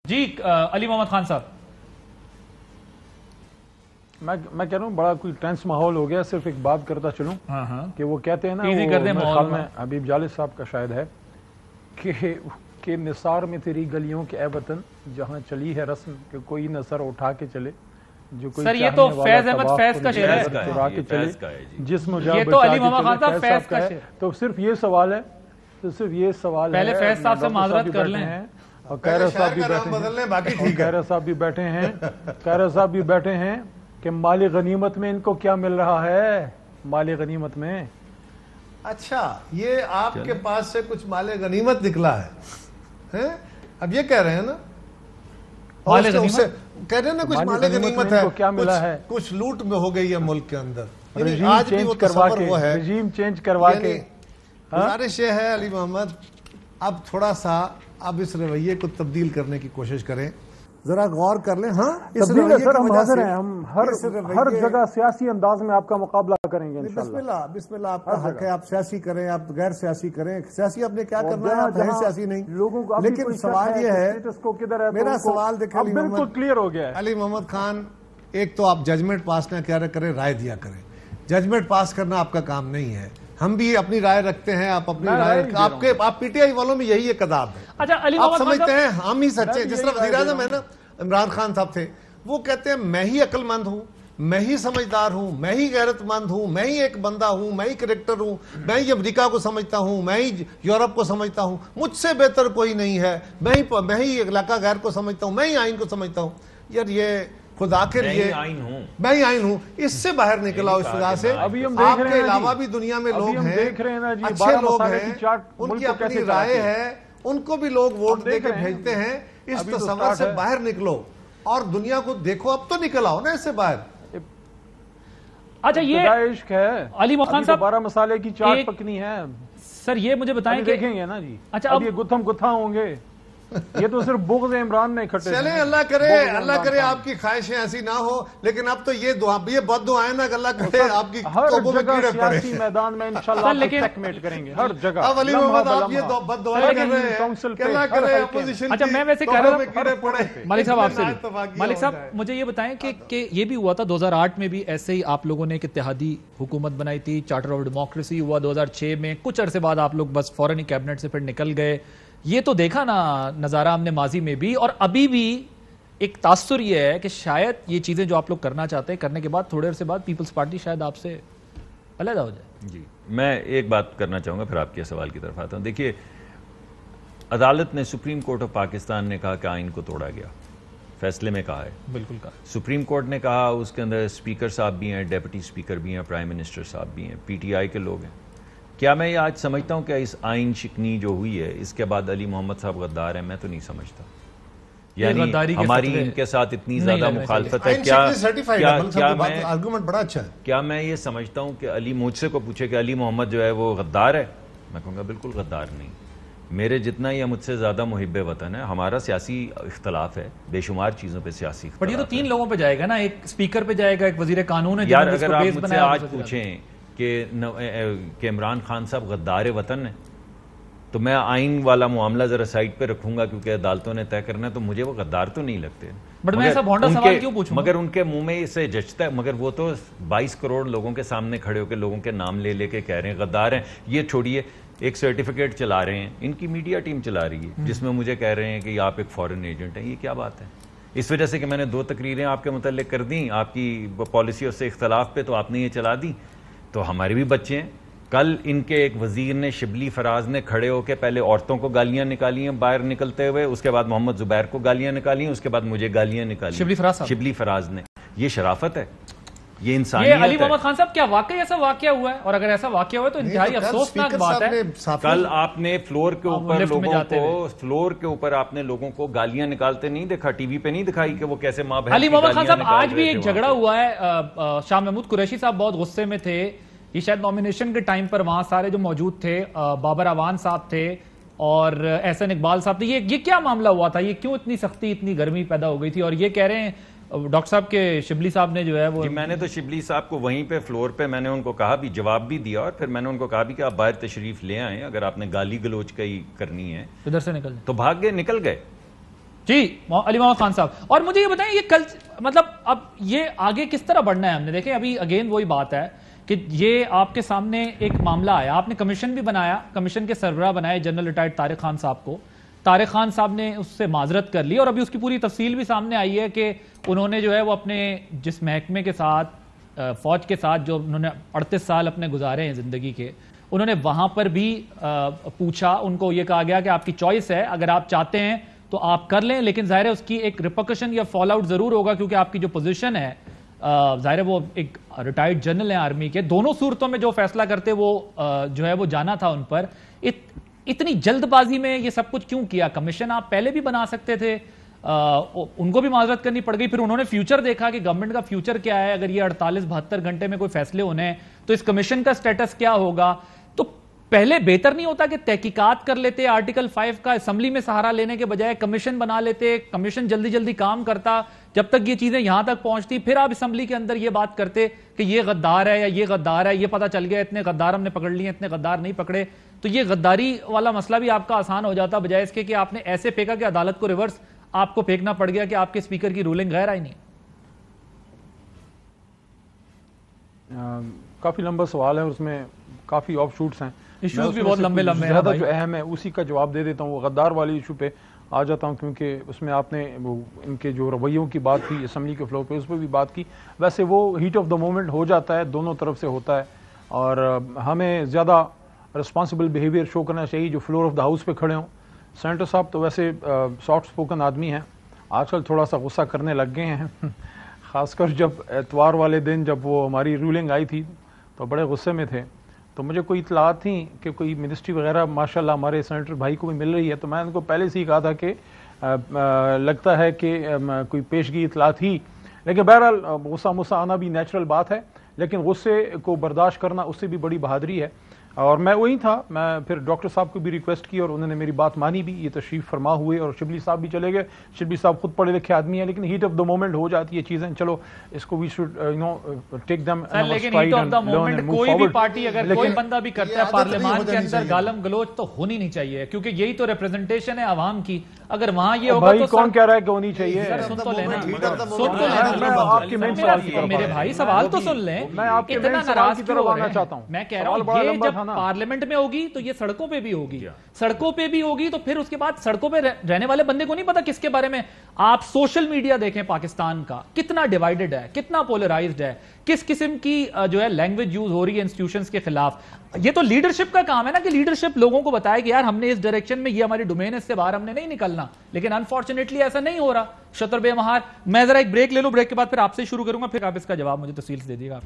جی علی محمد خان صاحب، میں کہہ رہا ہوں بڑا کوئی ٹینس ماحول ہو گیا. صرف ایک بات کرتا چلوں کہ وہ کہتے ہیں نا، میرے خیال میں حبیب جالد صاحب کا شاید ہے کہ نثار میں تیری گلیوں کے اے وطن جہاں چلی ہے رسم کہ کوئی نثر اٹھا کے چلے، جو کوئی سر یہ تو فیض احمد فیض کا شعر ہے، چرا کے چلے جسم و جاں یہ تو علی محمد خان صاحب فیض کا شعر. تو صرف یہ سوال ہے، پہلے فیض صاحب سے معذرت کر لیں. اور کیرا صاحب بھی بیٹھے ہیں کیرا صاحب بھی بیٹھے ہیں کہ مال غنیمت میں ان کو کیا مل رہا ہے، مال غنیمت میں. اچھا یہ آپ کے پاس سے کچھ مال غنیمت نکلا ہے، اب یہ کہہ رہے ہیں نا، کہہ رہے ہیں نا کچھ مال غنیمت ہے، کیا ملا ہے، کچھ لوٹ میں ہو گئی ہے ملک کے اندر. رجیم چینج کروا کے گزارش یہ ہے علی محمد، اب تھوڑا سا اب اس رویے کو تبدیل کرنے کی کوشش کریں، ذرا غور کر لیں. ہاں تبدیل ہے سر، ہم حاضر ہیں، ہم ہر جگہ سیاسی انداز میں آپ کا مقابلہ کریں گے انشاءاللہ. بسم اللہ آپ کا حق ہے، آپ سیاسی کریں، آپ غیر سیاسی کریں. سیاسی آپ نے کیا کرنا ہے، آپ ہیں سیاسی نہیں لوگوں کو. لیکن سوال یہ ہے، میرا سوال دیکھیں بالکل کلیئر ہو گیا ہے علی محمد خان. ایک تو آپ ججمنٹ پاس نہ کیا کریں، رائے دیا کریں. ججمنٹ پاس کرنا آپ کا کام نہیں ہے، ہم بھی اپنی رائے رکھتے ہیں، آپ اپنی رائے. آپ پی ٹی آئی والوں میں یہی ایک عذاب ہے. اچھا آپ سمجھتے ہیں ہم ہی سچے، جس طرح وزیر اعظم ہے نا عمران خان صاحب تھے، وہ کہتے ہیں میں ہی عقل مند ہوں، میں ہی سمجھدار ہوں، میں ہی غیرت مند ہوں، میں ہی ایک بندہ ہوں، میں ہی کریکٹر ہوں، میں ہی امریکہ کو سمجھتا ہوں، میں ہی یورپ کو سمجھتا ہوں، مجھ سے بہتر کوئی نہیں ہے، میں ہی علاقہ غیر کو سمجھتا ہوں، میں ہی آئین کو سمجھتا ہوں. یار یہ خدا کے لیے میں ہی آئین ہوں، اس سے باہر نکلا اس وجہ سے. آپ کے علاوہ بھی دنیا میں لوگ ہیں، اچھے لوگ ہیں، ان کی اپنی رائے ہے، ان کو بھی لوگ ووٹ دے کے بھیجتے ہیں. اس تصور سے باہر نکلو اور دنیا کو دیکھو. اب تو نکل آؤ نا اس سے باہر. اچھا یہ عشق ہے علی محمد خان صاحب، 12 مسالے کی چاٹ پکنی ہے سر. یہ مجھے بتائیں کہ دیکھیں گے نا جی. اچھا اب یہ گتھم گتھا ہوں گے، یہ تو صرف بغض عمران نے کھٹے. چلیں اللہ کرے آپ کی خواہشیں ایسی نہ ہو، لیکن اب تو یہ دعا یہ بد دعائیں نہ اللہ کرے آپ کی ہر جگہ سیاسی میدان میں انشاءاللہ چیک میٹ کریں گے ہر جگہ. اب علی محمد آپ یہ بد دعائیں کر رہے ہیں کہ اللہ کرے اپوزیشن. اچھا میں ویسے کہہ رہا ہوں مالک صاحب آپ سے، مالک صاحب مجھے یہ بتائیں کہ یہ بھی ہوا تھا 2008 میں بھی ایسے ہی آپ لوگوں نے ایک اتحادی حکومت بنائی تھی، چارٹر آف ڈیموکریسی ہوا 2006 میں، کچھ عرصے بعد آپ لوگ بس فوراً ہی کیبنٹ سے پھر نکل گئے. یہ تو دیکھا نا نظارہ ہم نے ماضی میں بھی، اور ابھی بھی ایک تاثر یہ ہے کہ شاید یہ چیزیں جو آپ لوگ کرنا چاہتے ہیں کرنے کے بعد تھوڑے عرصے بعد پیپلز پارٹی شاید آپ سے علیحدہ ہو جائے. جی میں ایک بات کرنا چاہوں گا، پھر آپ کے سوال کی طرف آتا ہوں. دیکھیے عدالت نے، سپریم کورٹ آف پاکستان نے کہا کہ آئین کو توڑا گیا، فیصلے میں کہا ہے. بالکل کہا. سپریم کورٹ نے کہا اس کے اندر اسپیکر صاحب بھی ہیں، ڈیپٹی اسپیکر بھی ہیں، پرائم منسٹر صاحب بھی ہیں، پی ٹی آئی کے لوگ ہیں. کیا میں یہ آج سمجھتا ہوں کہ اس آئین شکنی جو ہوئی ہے اس کے بعد علی محمد صاحب غدار ہیں؟ میں تو نہیں سمجھتا. یعنی ہماری ان کے ساتھ اتنی زیادہ مخالفت ہے. کیا میں یہ سمجھتا ہوں کہ علی مجھ سے کو پوچھے کہ علی محمد جو ہے وہ غدار ہے؟ میں کہوں گا بالکل غدار نہیں. میرے جتنا یہ مجھ سے زیادہ محب وطن ہے. ہمارا سیاسی اختلاف ہے، بے شمار چیزوں پہ سیاسی اختلاف. پر یہ تو 3 لوگوں پہ جائے گا نا، ایک اسپیکر پہ جائے گا، ایک وزیر قانون ہے. یار اگر آپ مجھ سے آج پوچھیں کہ عمران خان صاحب غدار وطن ہے تو میں آئین والا معاملہ ذرا سائٹ پہ رکھوں گا، کیونکہ عدالتوں نے طے کرنا ہے. تو مجھے وہ غدار تو نہیں لگتے. بٹ میں ایسا بھونڈا سوال کیوں پوچھوں؟ مگر ان کے منہ میں اسے جچتا ہے. مگر وہ تو 22 کروڑ لوگوں کے سامنے کھڑے ہو کے لوگوں کے نام لے لے کے کہہ رہے ہیں غدار ہیں. یہ چھوڑیے، ایک سرٹیفکیٹ چلا رہے ہیں، ان کی میڈیا ٹیم چلا رہی ہے، جس میں مجھے کہہ رہے ہیں کہ آپ ایک فورن ایجنٹ ہیں. یہ کیا بات ہے؟ اس وجہ سے کہ میں نے 2 تقریریں آپ کے متعلق کر دیں آپ کی پالیسیوں سے اختلاف پہ، تو آپ نے یہ چلا دی. تو ہمارے بھی بچے ہیں. کل ان کے ایک وزیر نے، شبلی فراز نے کھڑے ہو کے پہلے عورتوں کو گالیاں نکالی ہیں باہر نکلتے ہوئے، اس کے بعد محمد زبیر کو گالیاں نکالی ہیں، اس کے بعد مجھے گالیاں نکالی. شبلی فراز نے. یہ شرافت ہے، یہ انسانیت ہے. علی محمد خان صاحب کیا واقعی ایسا واقعہ ہوا ہے؟ اور اگر ایسا واقعہ ہوا ہے تو انتہائی افسوسناک بات ہے. کل آپ نے فلور کے اوپر آپ نے لوگوں کو گالیاں نکالتے نہیں دیکھا، ٹی وی پہ نہیں دکھائی کہ وہ کیسے ماں بہن. علی محمد خان صاحب آج بھی ایک جھگڑا ہوا ہے. شاہ محمود قریشی صاحب بہت غصے میں تھے. یہ شاید نومینیشن کے ٹائم پر وہاں سارے جو موجود تھے، بابر اعوان صاحب تھے اور احسن اقبال صاحب تھے. یہ کیا معاملہ ہوا تھا؟ یہ کیوں اتنی سختی، اتنی گرمی پیدا ہو گئی تھی؟ اور یہ کہہ رہے ہیں ڈاکٹر صاحب کے شبلی صاحب نے جو ہے وہ... میں نے تو شبلی صاحب کو وہیں پہ فلور پہ میں نے ان کو کہا بھی، جواب بھی دیا، اور پھر میں نے ان کو کہا بھی کہ آپ باہر تشریف لے آئیں. اگر آپ نے گالی گلوچ کا ہی کرنی ہے ادھر سے نکل تو بھاگ گئے، نکل گئے. جی علی محمد خان صاحب، اور مجھے یہ بتائیں یہ کل مطلب اب یہ آگے کس طرح بڑھنا ہے؟ ہم نے دیکھیں ابھی اگین وہی بات ہے کہ یہ آپ کے سامنے ایک معاملہ آیا، آپ نے کمیشن بھی بنایا، کمیشن کے سربراہ بنائے جنرل ریٹائرڈ طارق خان صاحب کو، طارق خان صاحب نے اس سے معذرت کر لی اور ابھی اس کی پوری تفصیل بھی سامنے آئی ہے کہ انہوں نے جو ہے وہ اپنے جس محکمے کے ساتھ فوج کے ساتھ جو انہوں نے 38 سال اپنے گزارے ہیں زندگی کے، انہوں نے وہاں پر بھی پوچھا، ان کو یہ کہا گیا کہ آپ کی چوائس ہے، اگر آپ چاہتے ہیں تو آپ کر لیں، لیکن ظاہر ہے اس کی ایک ریپرکشن یا فال آؤٹ ضرور ہوگا کیونکہ آپ کی جو پوزیشن ہے ظاہر ہے وہ ایک ریٹائرڈ جنرل ہیں آرمی کے، دونوں صورتوں میں جو فیصلہ کرتے وہ جو ہے وہ جانا تھا ان پر۔ اتنی جلد بازی میں یہ سب کچھ کیوں کیا؟ کمیشن آپ پہلے بھی بنا سکتے تھے، ان کو بھی معذرت کرنی پڑ گئی، پھر انہوں نے فیوچر دیکھا کہ گورنمنٹ کا فیوچر کیا ہے، اگر یہ 48-72 گھنٹے میں کوئی فیصلے ہونے ہیں تو اس کمیشن کا سٹیٹس کیا ہوگا؟ تو پہلے بہتر نہیں ہوتا کہ تحقیقات کر لیتے، آرٹیکل 5 کا اسمبلی میں سہارا لینے کے بجائے کمیشن بنا لیتے، کمیشن جلدی جلدی کام کرتا، جب تک یہ چیزیں یہاں تک پہنچتی پھر آپ اسمبلی کے اندر یہ بات کرتے کہ یہ غدار ہے یا یہ غدار ہے، یہ پتہ چل گیا اتنے غدار ہم نے پکڑ لیے، اتنے غدار نہیں پکڑے، تو یہ غداری والا مسئلہ بھی آپ کا آسان ہو جاتا، بجائے اس کے کہ آپ نے ایسے پھینکا کہ عدالت کو ریورس آپ کو پھینکنا پڑ گیا کہ آپ کے اسپیکر کی رولنگ غیر آئی نہیں۔ کافی لمبا سوال ہے، اس میں کافی آف شوٹس ہیں، ایشوز بھی بہت لمبے لمبے ہیں، زیادہ جو اہم ہے اسی کا جواب دے دیتا ہوں۔ وہ غدار والی ایشو پہ آ جاتا ہوں کیونکہ اس میں آپ نے ان کے جو رویوں کی بات کی اسمبلی کے فلور پہ، اس پہ بھی بات کی۔ ویسے وہ ہیٹ آف دا مومنٹ ہو جاتا ہے، دونوں طرف سے ہوتا ہے، اور ہمیں زیادہ رسپانسبل بیہیویئر شو کرنا چاہیے جو فلور آف دا ہاؤس پہ کھڑے ہوں۔ سینیٹر صاحب تو ویسے سافٹ سپوکن آدمی ہیں، آج کل تھوڑا سا غصہ کرنے لگ گئے ہیں، خاص کر جب اتوار والے دن جب وہ ہماری رولنگ آئی تھی تو بڑے غصے میں تھے، تو مجھے کوئی اطلاعات تھیں کہ کوئی منسٹری وغیرہ ماشاءاللہ ہمارے سینیٹر بھائی کو بھی مل رہی ہے، تو میں ان کو پہلے سے ہی کہا تھا کہ لگتا ہے کہ کوئی پیشگی اطلاع تھی، لیکن بہرحال غصہ آنا بھی نیچرل بات ہے، لیکن غصے کو برداشت کرنا اس سے بھی بڑی بہادری ہے۔ اور میں وہی تھا، میں پھر ڈاکٹر صاحب کو بھی ریکویسٹ کی اور انہوں نے میری بات مانی بھی، یہ تشریف فرما ہوئے، اور شبلی صاحب بھی چلے گئے۔ شبلی صاحب خود پڑھے لکھے آدمی ہیں، لیکن ہیٹ آف دا مومنٹ ہو جاتی ہے چیزیں، چلو اس کو وی شوڈ ٹیک دم۔ لیکن ہیٹ آف دا مومنٹ کوئی بھی پارٹی اگر کوئی بندہ بھی کرتا ہے پارلیمان کے اندر گالم گلوچ تو ہونی نہیں چاہیے، کیونکہ یہی تو ریپرزنٹیشن ہے عوام کی۔ اگر وہاں یہ ہوگا تو کون کہہ رہا ہے کہ ہونی چاہیے؟ سن تو لینا، میرے بھائی سوال تو سن لیں، اتنا ناراض کیوں ہو رہے ہیں؟ میں کہہ رہا ہوں یہ جب پارلیمنٹ میں ہوگی تو یہ سڑکوں پہ بھی ہوگی، سڑکوں پہ بھی ہوگی تو پھر اس کے بعد سڑکوں پہ رہنے والے بندے کو نہیں پتا کس کے بارے میں۔ آپ سوشل میڈیا دیکھیں پاکستان کا کتنا ڈیوائیڈڈ ہے، کتنا پولرائزڈ ہے، کس قسم کی جو ہے لینگویج یوز ہو رہی ہے انسٹیٹیوشنز کے خلاف۔ یہ تو لیڈرشپ کا کام ہے نا کہ لیڈرشپ لوگوں کو بتائے کہ یار ہم نے اس ڈائریکشن میں، یہ ہماری ڈومین ہے، اس سے باہر ہم نے نہیں نکلنا، لیکن انفارچونیٹلی ایسا نہیں ہو رہا۔ شطر بے مہار، میں ذرا ایک بریک لے لوں، بریک کے بعد پھر آپ سے شروع کروں گا، پھر آپ اس کا جواب مجھے تفصیل سے دے دیے گا۔